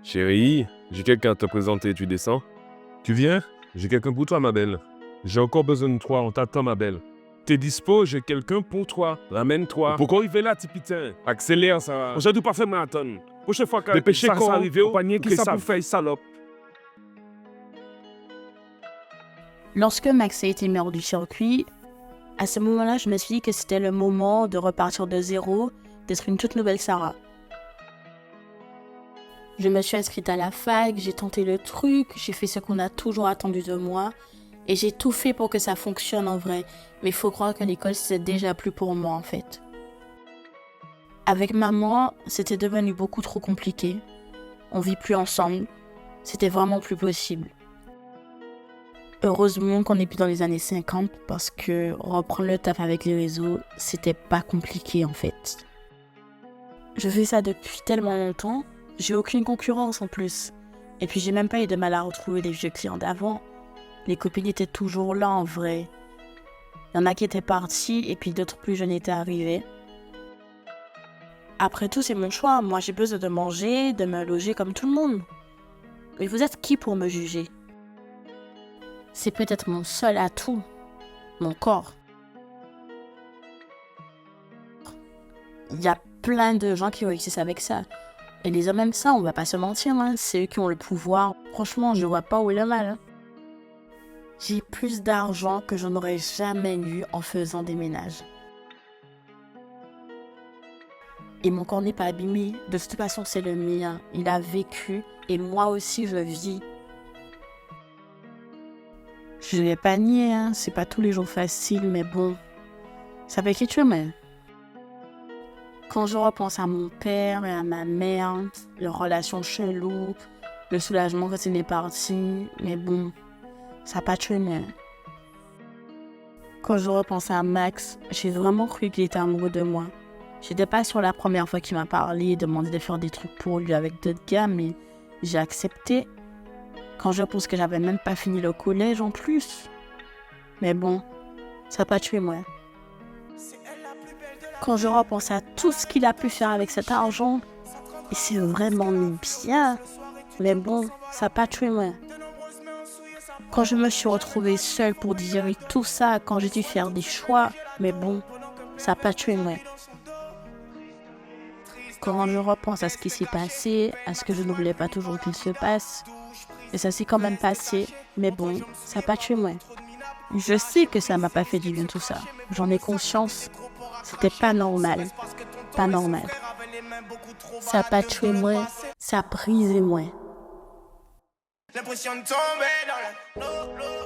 Chérie, j'ai quelqu'un à te présenter, tu descends? Tu viens? J'ai quelqu'un pour toi, ma belle. J'ai encore besoin de toi, on t'attend, ma belle. T'es dispo, j'ai quelqu'un pour toi. Ramène-toi. Pourquoi arriver là, petit putain? Accélère, ça. On pas fait marathon. Prochaine fois que Dépêchez ça qu'on arrive, au panier qui ça ça pour faire, salope. Lorsque Max a été mis hors du circuit, à ce moment-là, je me suis dit que c'était le moment de repartir de zéro, d'être une toute nouvelle Sarah. Je me suis inscrite à la fac, j'ai tenté le truc, j'ai fait ce qu'on a toujours attendu de moi, et j'ai tout fait pour que ça fonctionne en vrai. Mais il faut croire que l'école, c'est déjà plus pour moi en fait. Avec maman, c'était devenu beaucoup trop compliqué. On vit plus ensemble, c'était vraiment plus possible. Heureusement qu'on n'est plus dans les années 50 parce que reprendre le taf avec les réseaux, c'était pas compliqué en fait. Je fais ça depuis tellement longtemps, j'ai aucune concurrence en plus. Et puis j'ai même pas eu de mal à retrouver les vieux clients d'avant. Les copines étaient toujours là en vrai. Il y en a qui étaient partis et puis d'autres plus jeunes étaient arrivés. Après tout, c'est mon choix. Moi, j'ai besoin de manger, de me loger comme tout le monde. Mais vous êtes qui pour me juger ? C'est peut-être mon seul atout, mon corps. Il y a plein de gens qui réussissent avec ça. Et les hommes aiment ça, on va pas se mentir, hein. C'est eux qui ont le pouvoir. Franchement, je vois pas où est le mal. Hein. J'ai plus d'argent que je n'aurais jamais eu en faisant des ménages. Et mon corps n'est pas abîmé. De toute façon, c'est le mien. Il a vécu et moi aussi, je vis. Je ne vais pas nier, hein. C'est pas tous les jours facile, mais bon, ça fait quelque chose, mais... Quand je repense à mon père et à ma mère, leur relation chelou, le soulagement quand il est parti, mais bon, ça n'a pas tué, mais... Quand je repense à Max, j'ai vraiment cru qu'il était amoureux de moi. J'étais pas sur la première fois qu'il m'a parlé, demandé de faire des trucs pour lui avec d'autres gars, mais j'ai accepté. Quand je pense que j'avais même pas fini le collège en plus. Mais bon, ça n'a pas tué moi. Quand je repense à tout ce qu'il a pu faire avec cet argent, et c'est vraiment bien. Mais bon, ça n'a pas tué moi. Quand je me suis retrouvée seule pour digérer tout ça, quand j'ai dû faire des choix, mais bon, ça n'a pas tué moi. Quand je repense à ce qui s'est passé, à ce que je ne voulais pas toujours qu'il se passe, et ça s'est quand même passé, mais bon, ça n'a pas tué moi. Je sais que ça m'a pas fait du bien tout ça. J'en ai conscience. C'était pas normal. Pas normal. Ça n'a pas tué moi, ça a brisé moi. L'impression de tomber dans la...